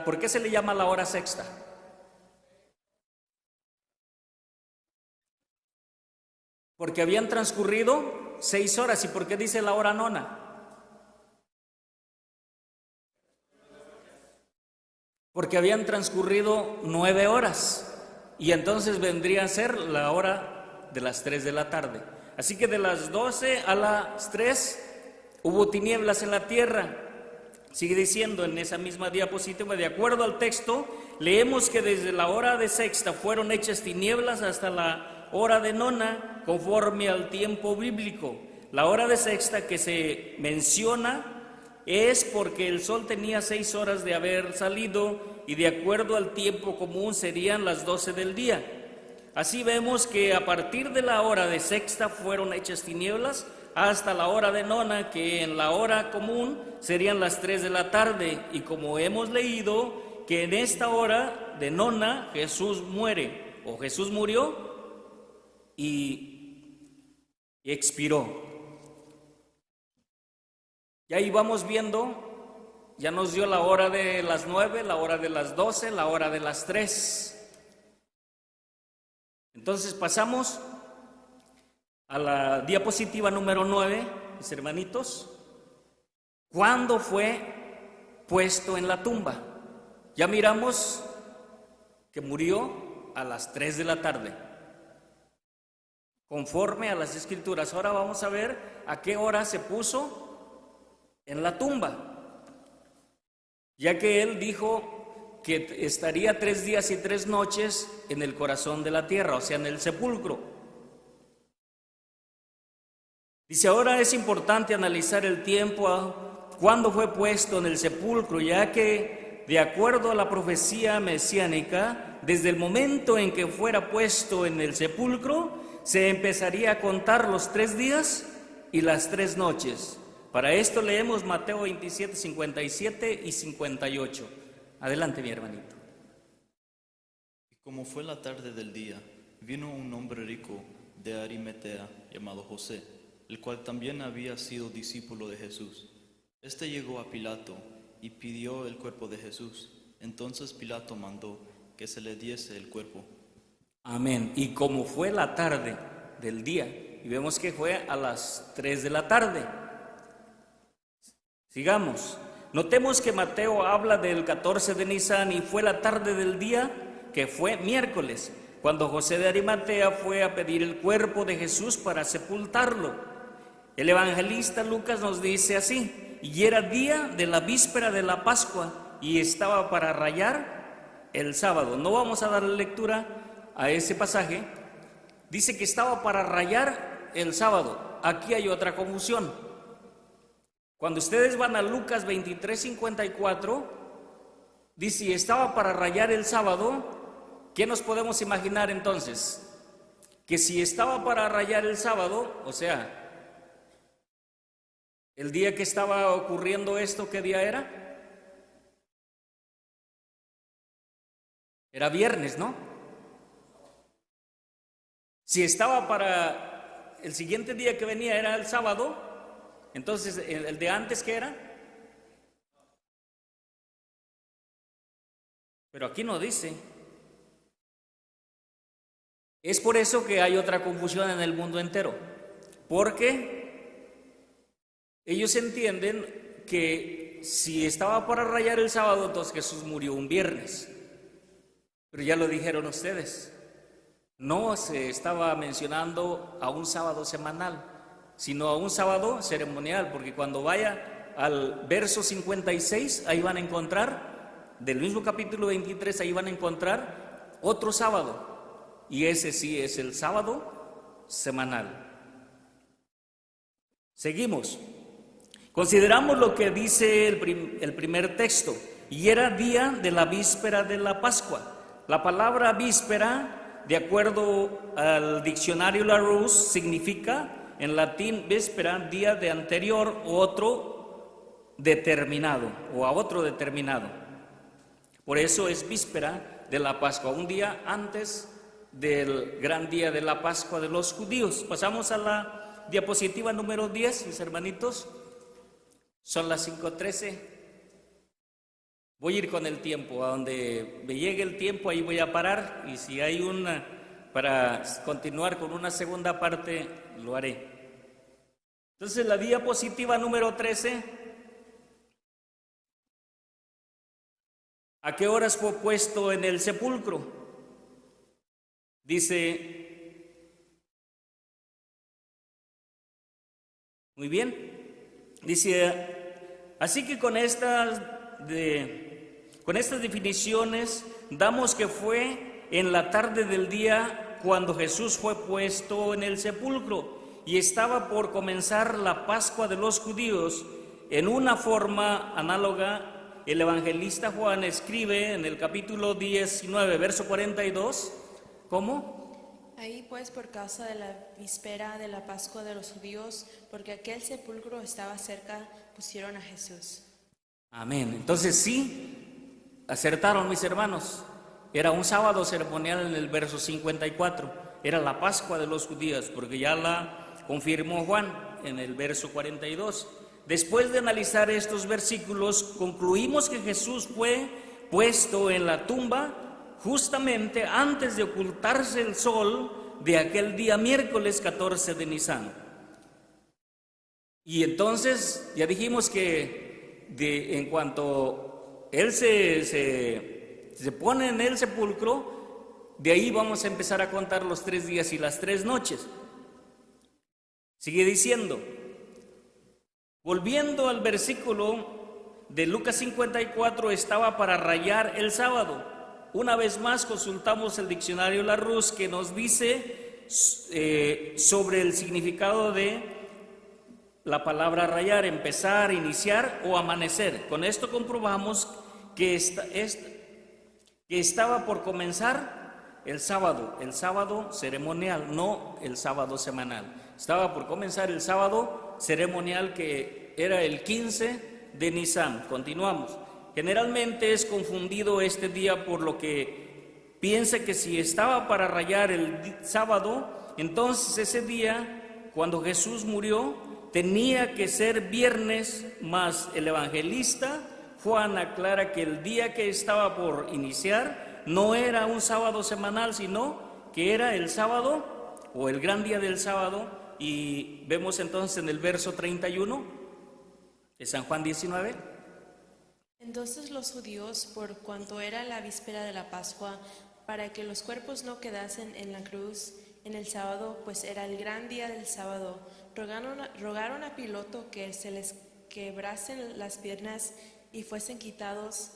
¿Por qué se le llama la hora sexta? Porque habían transcurrido 6 horas. ¿Y por qué dice la hora nona? Porque habían transcurrido 9 horas. Y entonces vendría a ser la hora de las 3 de la tarde. Así que de las 12 a las 3 hubo tinieblas en la tierra. Sigue diciendo en esa misma diapositiva, de acuerdo al texto, leemos que desde la hora de sexta fueron hechas tinieblas hasta la hora de nona, conforme al tiempo bíblico. La hora de sexta que se menciona es porque el sol tenía 6 horas de haber salido, y de acuerdo al tiempo común serían las 12 del día. Así vemos que a partir de la hora de sexta fueron hechas tinieblas hasta la hora de nona, que en la hora común serían las 3 de la tarde. Y como hemos leído que en esta hora de nona Jesús muere, o Jesús murió y expiró. Y ahí vamos viendo, ya nos dio la hora de las 9, la hora de las 12, la hora de las 3. Entonces pasamos a la diapositiva número 9, mis hermanitos. ¿Cuándo fue puesto en la tumba? Ya miramos que murió a las 3 de la tarde, conforme a las Escrituras. Ahora vamos a ver a qué hora se puso en la tumba, ya que él dijo que estaría 3 días y 3 noches en el corazón de la tierra, o sea, en el sepulcro. Dice, ahora es importante analizar el tiempo cuando fue puesto en el sepulcro, ya que de acuerdo a la profecía mesiánica, desde el momento en que fuera puesto en el sepulcro, se empezaría a contar los 3 días y las 3 noches. Para esto leemos Mateo 27, 57 y 58. Adelante, mi hermanito. Y como fue la tarde del día, vino un hombre rico de Arimatea llamado José, el cual también había sido discípulo de Jesús. Este llegó a Pilato y pidió el cuerpo de Jesús. Entonces Pilato mandó que se le diese el cuerpo. Amén. Y como fue la tarde del día, y vemos que fue a las 3 de la tarde. Sigamos. Notemos que Mateo habla del 14 de Nisan y fue la tarde del día, que fue miércoles, cuando José de Arimatea fue a pedir el cuerpo de Jesús para sepultarlo. El evangelista Lucas nos dice así: y era día de la víspera de la Pascua y estaba para rayar el sábado. No vamos a darle lectura a ese pasaje. Dice que estaba para rayar el sábado. Aquí hay otra confusión. Cuando ustedes van a Lucas 23, 54, dice, estaba para rayar el sábado. ¿Qué nos podemos imaginar entonces? Que si estaba para rayar el sábado, o sea, el día que estaba ocurriendo esto, ¿qué día era? Era viernes, ¿no? Si estaba para el siguiente día que venía era el sábado, entonces el de antes, ¿qué era? Pero aquí no dice. Es por eso que hay otra confusión en el mundo entero, porque ellos entienden que si estaba para rayar el sábado, entonces Jesús murió un viernes. Pero ya lo dijeron ustedes, no se estaba mencionando a un sábado semanal, sino a un sábado ceremonial, porque cuando vaya al verso 56, ahí van a encontrar, del mismo capítulo 23, ahí van a encontrar otro sábado, y ese sí es el sábado semanal. Seguimos. Consideramos lo que dice el primer texto, y era día de la víspera de la Pascua. La palabra víspera, de acuerdo al diccionario Larousse, significa en latín víspera, día de anterior o otro determinado, o a otro determinado. Por eso es víspera de la Pascua, un día antes del gran día de la Pascua de los judíos. Pasamos a la diapositiva número 10, mis hermanitos. Son las 5:13. Voy a ir con el tiempo, a donde me llegue el tiempo, ahí voy a parar, y si hay para continuar con una segunda parte, lo haré. Entonces, la diapositiva número 13. ¿A qué horas fue puesto en el sepulcro? Dice, muy bien. Dice, así que con estas definiciones damos que fue en la tarde del día cuando Jesús fue puesto en el sepulcro y estaba por comenzar la Pascua de los judíos. En una forma análoga, el evangelista Juan escribe en el capítulo 19, verso 42, ¿cómo? Ahí pues, por causa de la víspera de la Pascua de los judíos, porque aquel sepulcro estaba cerca, pusieron a Jesús. Amén. Entonces sí, acertaron mis hermanos. Era un sábado ceremonial en el verso 54. Era la Pascua de los judíos, porque ya la confirmó Juan en el verso 42. Después de analizar estos versículos, concluimos que Jesús fue puesto en la tumba justamente antes de ocultarse el sol de aquel día miércoles 14 de Nisan. Y entonces ya dijimos que en cuanto él se pone en el sepulcro, de ahí vamos a empezar a contar los 3 días y las 3 noches. Sigue diciendo, volviendo al versículo de Lucas 54, estaba para rayar el sábado. Una vez más consultamos el diccionario Larousse, que nos dice sobre el significado de la palabra rayar: empezar, iniciar o amanecer. Con esto comprobamos que estaba por comenzar el sábado ceremonial, no el sábado semanal. Estaba por comenzar el sábado ceremonial, que era el 15 de Nisan. Continuamos. Generalmente es confundido este día, por lo que piensa que si estaba para rayar el sábado, entonces ese día, cuando Jesús murió, tenía que ser viernes, mas el evangelista Juan aclara que el día que estaba por iniciar no era un sábado semanal, sino que era el sábado o el gran día del sábado. Y vemos entonces en el verso 31 de San Juan 19. Entonces los judíos, por cuanto era la víspera de la Pascua, para que los cuerpos no quedasen en la cruz en el sábado, pues era el gran día del sábado, rogaron a Pilato que se les quebrasen las piernas y fuesen quitados.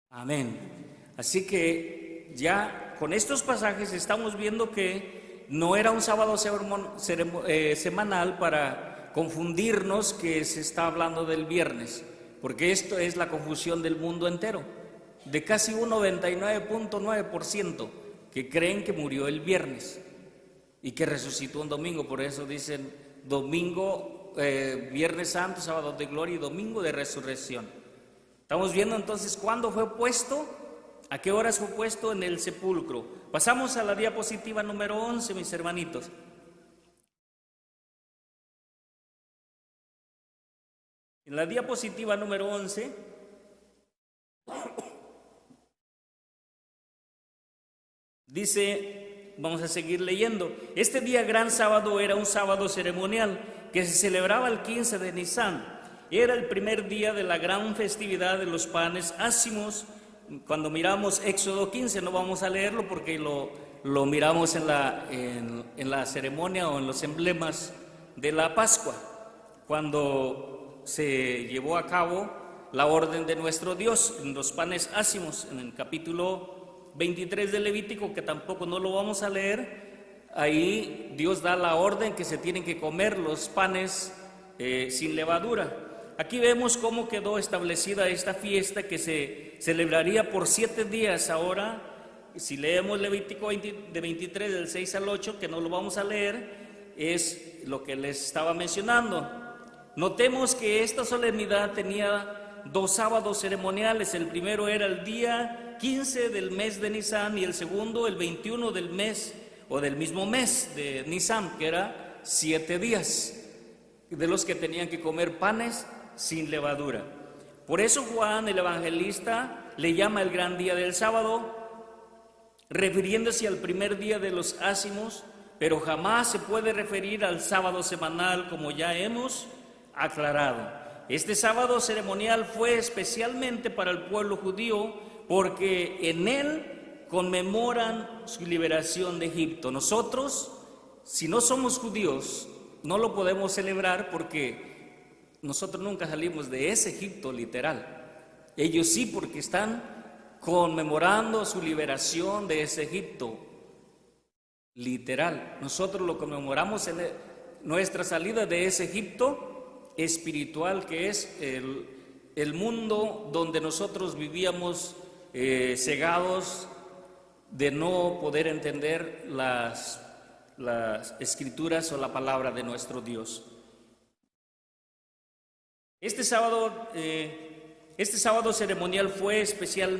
Amén. Así que ya con estos pasajes estamos viendo que no era un sábado semanal para confundirnos que se está hablando del viernes, porque esto es la confusión del mundo entero, de casi un 99.9% que creen que murió el viernes y que resucitó un domingo. Por eso dicen domingo, viernes santo, sábado de gloria y domingo de resurrección. Estamos viendo entonces cuándo fue puesto, a qué horas fue puesto en el sepulcro. Pasamos a la diapositiva número 11, mis hermanitos. En la diapositiva número 11 dice, vamos a seguir leyendo: este día gran sábado era un sábado ceremonial que se celebraba el 15 de Nisan. Era el primer día de la gran festividad de los panes ácimos. Cuando miramos Éxodo 15, no vamos a leerlo porque lo miramos en la ceremonia o en los emblemas de la Pascua, cuando se llevó a cabo la orden de nuestro Dios en los panes ácimos, en el capítulo 23 de Levítico, que tampoco no lo vamos a leer. Ahí Dios da la orden que se tienen que comer los panes sin levadura. Aquí vemos cómo quedó establecida esta fiesta, que se celebraría por 7 días. Ahora, si leemos Levítico 23 del 6 al 8, que no lo vamos a leer, es lo que les estaba mencionando. Notemos que esta solemnidad tenía 2 sábados ceremoniales. El primero era el día 15 del mes de Nisan y el segundo el 21 del mes o del mismo mes de Nisan, que era 7 días de los que tenían que comer panes sin levadura. Por eso Juan el evangelista le llama el gran día del sábado, refiriéndose al primer día de los ácimos, pero jamás se puede referir al sábado semanal, como ya hemos aclarado. Este sábado ceremonial fue especialmente para el pueblo judío, porque en él conmemoran su liberación de Egipto. Nosotros, si no somos judíos, no lo podemos celebrar porque nosotros nunca salimos de ese Egipto literal. Ellos sí, porque están conmemorando su liberación de ese Egipto literal. Nosotros lo conmemoramos en nuestra salida de ese Egipto espiritual, que es el mundo donde nosotros vivíamos cegados de no poder entender las escrituras o la palabra de nuestro Dios. Este sábado ceremonial fue especial.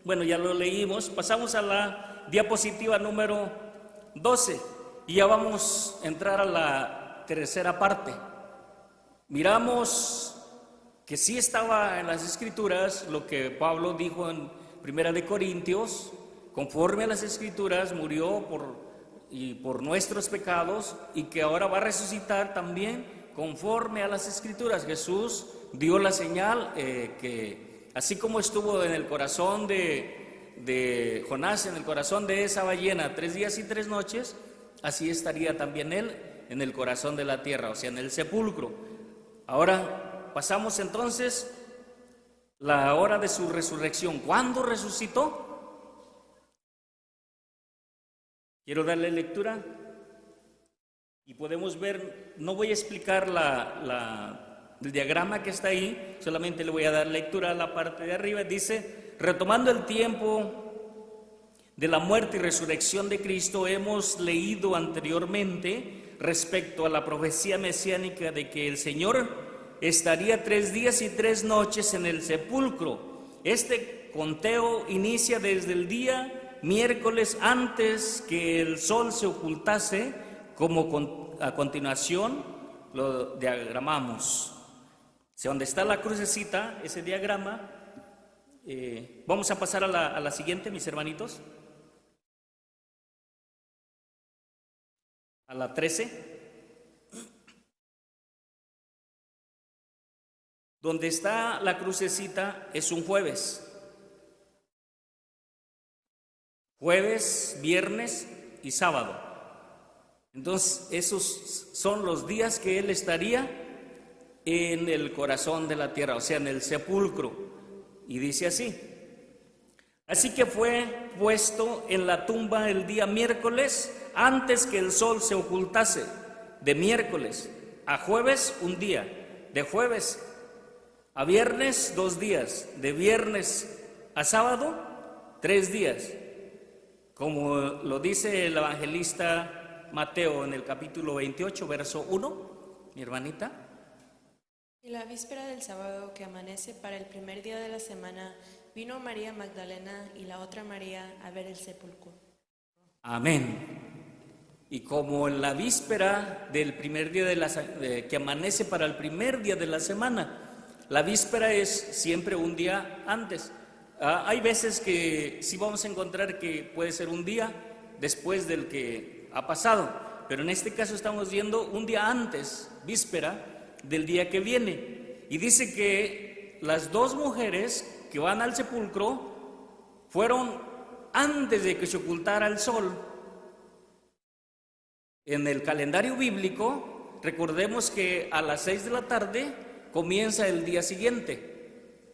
Bueno, ya lo leímos. Pasamos a la diapositiva número 12 y ya vamos a entrar a la tercera parte. Miramos que sí estaba en las escrituras lo que Pablo dijo en Primera de Corintios, conforme a las Escrituras, murió por nuestros pecados y que ahora va a resucitar también conforme a las Escrituras. Jesús dio la señal que así como estuvo en el corazón de Jonás, en el corazón de esa ballena 3 días y 3 noches, así estaría también él en el corazón de la tierra, o sea, en el sepulcro. Ahora pasamos entonces la hora de su resurrección. ¿Cuándo resucitó? Quiero darle lectura y podemos ver, no voy a explicar el diagrama que está ahí, solamente le voy a dar lectura a la parte de arriba. Dice: retomando el tiempo de la muerte y resurrección de Cristo, hemos leído anteriormente respecto a la profecía mesiánica de que el Señor estaría 3 días y 3 noches en el sepulcro. Este conteo inicia desde el día miércoles antes que el sol se ocultase, como a continuación lo diagramamos. O sea, donde está la crucecita, ese diagrama, vamos a pasar a la siguiente, mis hermanitos, a la 13. Donde está la crucecita es un jueves. Jueves, viernes y sábado. Entonces, esos son los días que él estaría en el corazón de la tierra, o sea, en el sepulcro. Y dice así: así que fue puesto en la tumba el día miércoles antes que el sol se ocultase. De miércoles a jueves, un día. De jueves a viernes, 2 días. De viernes a sábado, 3 días. Como lo dice el evangelista Mateo en el capítulo 28, verso 1, mi hermanita. Y la víspera del sábado, que amanece para el primer día de la semana, vino María Magdalena y la otra María a ver el sepulcro. Amén. Y como en la víspera del primer día que amanece para el primer día de la semana, la víspera es siempre un día antes. Hay veces que sí vamos a encontrar que puede ser un día después del que ha pasado, pero en este caso estamos viendo un día antes, víspera del día que viene. Y dice que las 2 mujeres que van al sepulcro fueron antes de que se ocultara el sol. En el calendario bíblico, recordemos que a las 6 de la tarde comienza el día siguiente.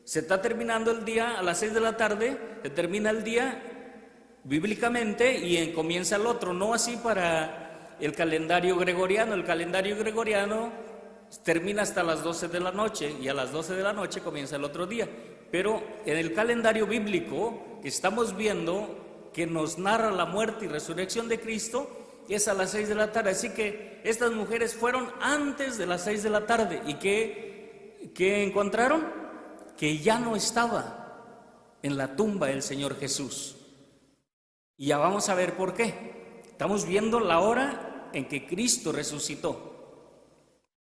Se está terminando el día a las 6 de la tarde, se termina el día bíblicamente y comienza el otro. No así para el calendario gregoriano. El calendario gregoriano termina hasta las 12 de la noche y a las 12 de la noche comienza el otro día. Pero en el calendario bíblico que estamos viendo, que nos narra la muerte y resurrección de Cristo, es a las 6 de la tarde. Así que estas mujeres fueron antes de las 6 de la tarde. ¿Y qué encontraron? Que ya no estaba en la tumba el Señor Jesús. Y ya vamos a ver por qué. Estamos viendo la hora en que Cristo resucitó.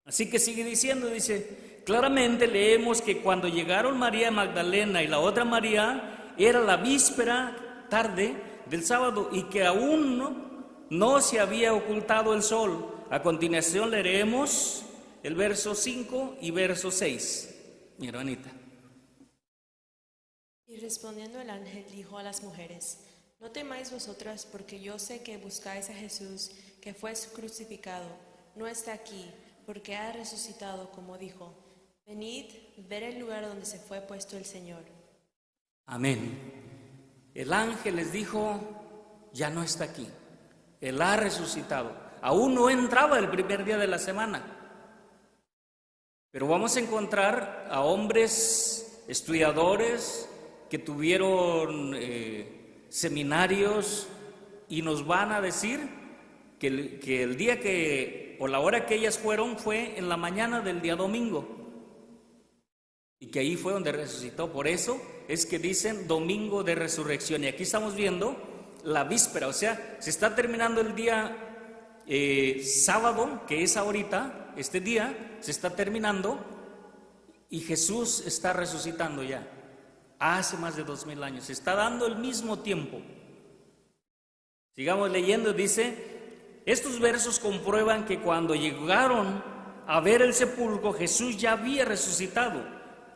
Así que sigue diciendo, dice: claramente leemos que cuando llegaron María Magdalena y la otra María, era la víspera tarde del sábado y que aún no se había ocultado el sol. A continuación leeremos el verso 5 y verso 6, mi hermanita. Y respondiendo el ángel dijo a las mujeres: no temáis vosotras, porque yo sé que buscáis a Jesús, que fue crucificado. No está aquí, porque ha resucitado, como dijo. Venid, ver el lugar donde se fue puesto el Señor. Amén. El ángel les dijo: ya no está aquí, Él ha resucitado. Aún no entraba el primer día de la semana, pero vamos a encontrar a hombres estudiadores que tuvieron seminarios y nos van a decir que el día o la hora que ellas fueron fue en la mañana del día domingo y que ahí fue donde resucitó. Por eso es que dicen domingo de resurrección. Y aquí estamos viendo la víspera, o sea, se está terminando el día sábado, que es ahorita, este día se está terminando y Jesús está resucitando ya. Hace más de 2000 años, se está dando el mismo tiempo Sigamos leyendo, dice, estos versos comprueban que cuando llegaron a ver el sepulcro, Jesús ya había resucitado.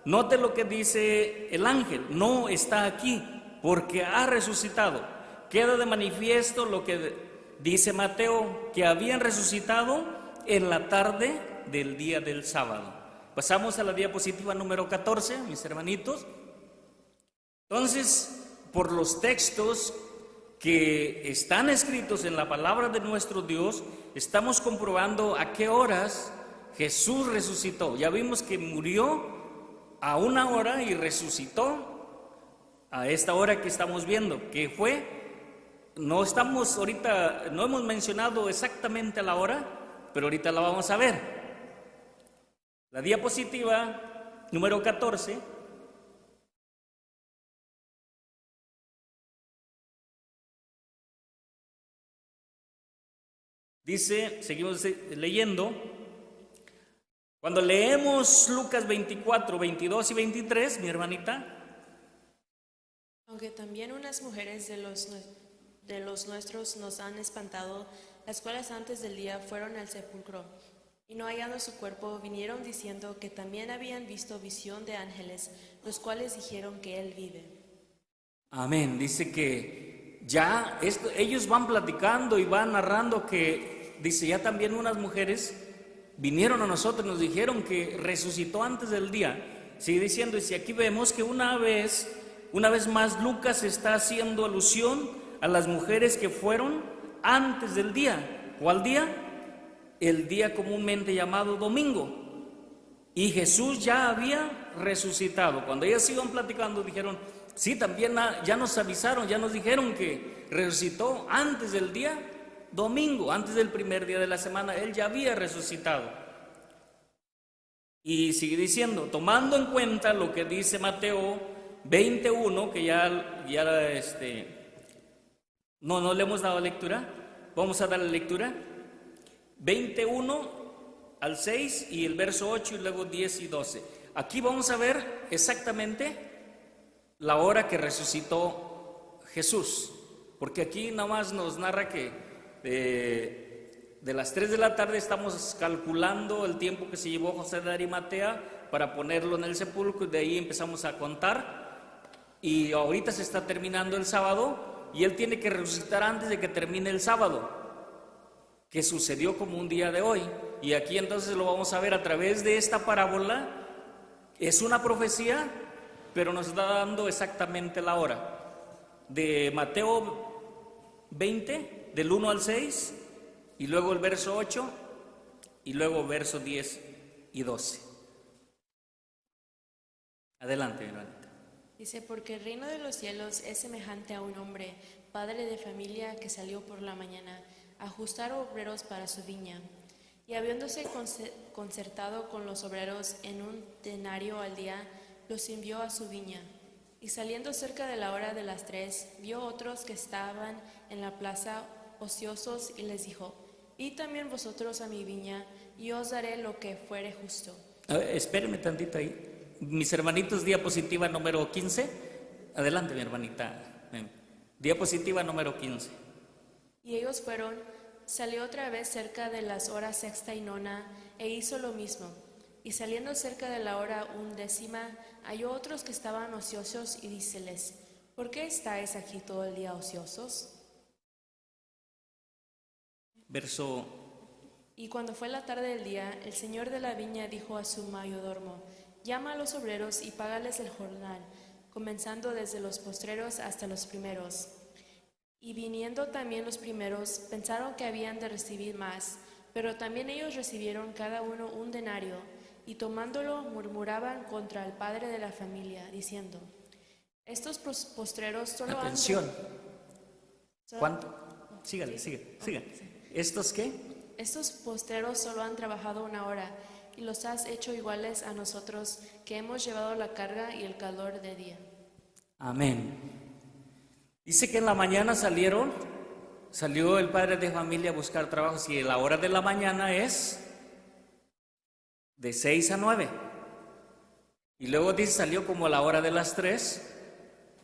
Note lo que dice el ángel, no está aquí, porque ha resucitado. Queda de manifiesto lo que dice Mateo, que habían resucitado en la tarde del día del sábado. Pasamos a la diapositiva número 14, mis hermanitos. Entonces, por los textos que están escritos en la palabra de nuestro Dios, estamos comprobando a qué horas Jesús resucitó. Ya vimos que murió a una hora y resucitó a esta hora que estamos viendo, que fue, no hemos mencionado exactamente la hora, pero ahorita la vamos a ver. La diapositiva número 14 dice, seguimos leyendo, cuando leemos Lucas 24, 22 y 23, mi hermanita. Aunque también unas mujeres de los nuestros nos han espantado, las cuales antes del día fueron al sepulcro, y no hallando su cuerpo, vinieron diciendo que también habían visto visión de ángeles, los cuales dijeron que él vive. Amén. Dice que ya ellos van platicando y van narrando que, dice, ya también unas mujeres vinieron a nosotros y nos dijeron que resucitó antes del día. Sigue diciendo, y si aquí vemos que una vez más Lucas está haciendo alusión a las mujeres que fueron antes del día. ¿Cuál día? El día comúnmente llamado domingo. Y Jesús ya había resucitado. Cuando ellas iban platicando dijeron, sí, también ya nos avisaron, ya nos dijeron que resucitó antes del día domingo, antes del primer día de la semana, él ya había resucitado. Y sigue diciendo, tomando en cuenta lo que dice Mateo 21, que no le hemos dado lectura, vamos a darle lectura, 21 al 6 y el verso 8 y luego 10 y 12. Aquí vamos a ver exactamente la hora que resucitó Jesús, porque aquí nada más nos narra que de las 3 de la tarde estamos calculando el tiempo que se llevó José de Arimatea para ponerlo en el sepulcro, y de ahí empezamos a contar, y ahorita se está terminando el sábado y él tiene que resucitar antes de que termine el sábado, que sucedió como un día de hoy. Y aquí entonces lo vamos a ver a través de esta parábola. Es una profecía, pero nos está dando exactamente la hora. De Mateo 20, del 1 al 6, y luego el verso 8, y luego verso 10 y 12. Adelante, mi hermanita. Dice, porque el reino de los cielos es semejante a un hombre, padre de familia, que salió por la mañana a ajustar obreros para su viña. Y habiéndose concertado con los obreros en un denario al día, los envió a su viña. Y saliendo cerca de la hora de las 3, vio otros que estaban en la plaza ociosos, y les dijo, id también vosotros a mi viña, y os daré lo que fuere justo. Espérenme tantito ahí. Mis hermanitos, diapositiva número 15. Adelante, mi hermanita. Diapositiva número 15. Y ellos fueron, salió otra vez cerca de las horas sexta y nona, e hizo lo mismo. Y saliendo cerca de la hora 11, halló otros que estaban ociosos, y díceles, ¿por qué estáis aquí todo el día ociosos? Verso. Y cuando fue la tarde del día, el señor de la viña dijo a su mayordomo, llama a los obreros y págales el jornal, comenzando desde los postreros hasta los primeros. Y viniendo también los primeros, pensaron que habían de recibir más, pero también ellos recibieron cada uno un denario, y tomándolo murmuraban contra el padre de la familia, diciendo, estos postreros solo Atención. han... ¿Cuánto? Sígale. ¿Estos qué? Estos postreros solo han trabajado una hora, y los has hecho iguales a nosotros, que hemos llevado la carga y el calor de día. Amén. Dice que en la mañana salió el padre de familia a buscar trabajo. Si la hora de la mañana es de 6 a 9. Y luego dice salió como a la hora de las 3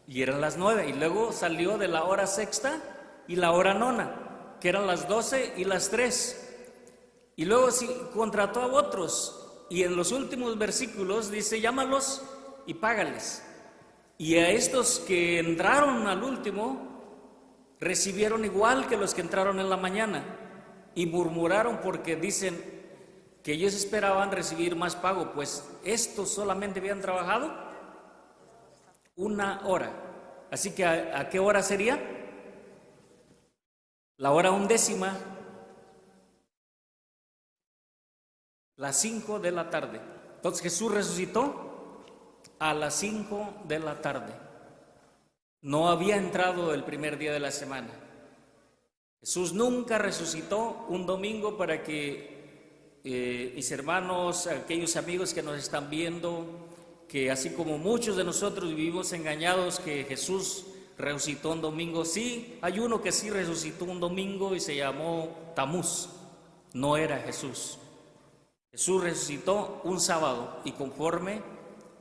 y eran las 9. Y luego salió de la hora sexta y la hora nona, que eran las 12 y las 3. Y luego sí, contrató a otros, y en los últimos versículos dice, llámalos y págales. Y a estos que entraron al último, recibieron igual que los que entraron en la mañana, y murmuraron porque dicen que ellos esperaban recibir más pago, pues estos solamente habían trabajado 1 hora. Así que ¿a qué hora sería? La hora 11, las 5 de la tarde. Entonces Jesús resucitó a las 5 de la tarde. No había entrado el primer día de la semana. Jesús nunca resucitó un domingo para que mis hermanos, aquellos amigos que nos están viendo, que así como muchos de nosotros vivimos engañados que Jesús resucitó un domingo. Sí, hay uno que sí resucitó un domingo y se llamó Tamuz. No era Jesús. Jesús resucitó un sábado y conforme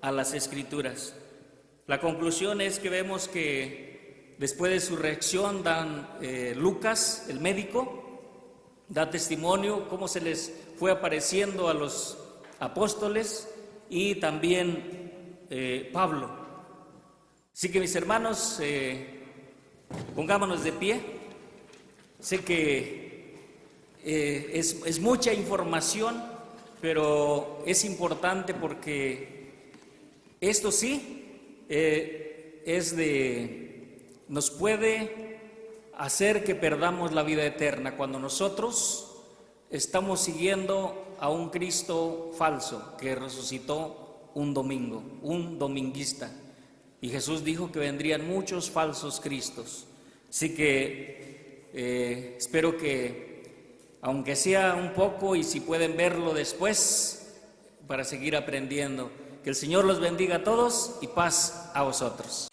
a las Escrituras. La conclusión es que vemos que después de su reacción Lucas, el médico, da testimonio cómo se les fue apareciendo a los apóstoles y también Pablo. Así que mis hermanos, pongámonos de pie. Sé que es mucha información, pero es importante porque esto sí nos puede hacer que perdamos la vida eterna cuando nosotros estamos siguiendo a un Cristo falso que resucitó un domingo, un dominguista. Y Jesús dijo que vendrían muchos falsos cristos. Así que espero que, aunque sea un poco, y si pueden verlo después, para seguir aprendiendo, que el Señor los bendiga a todos y paz a vosotros.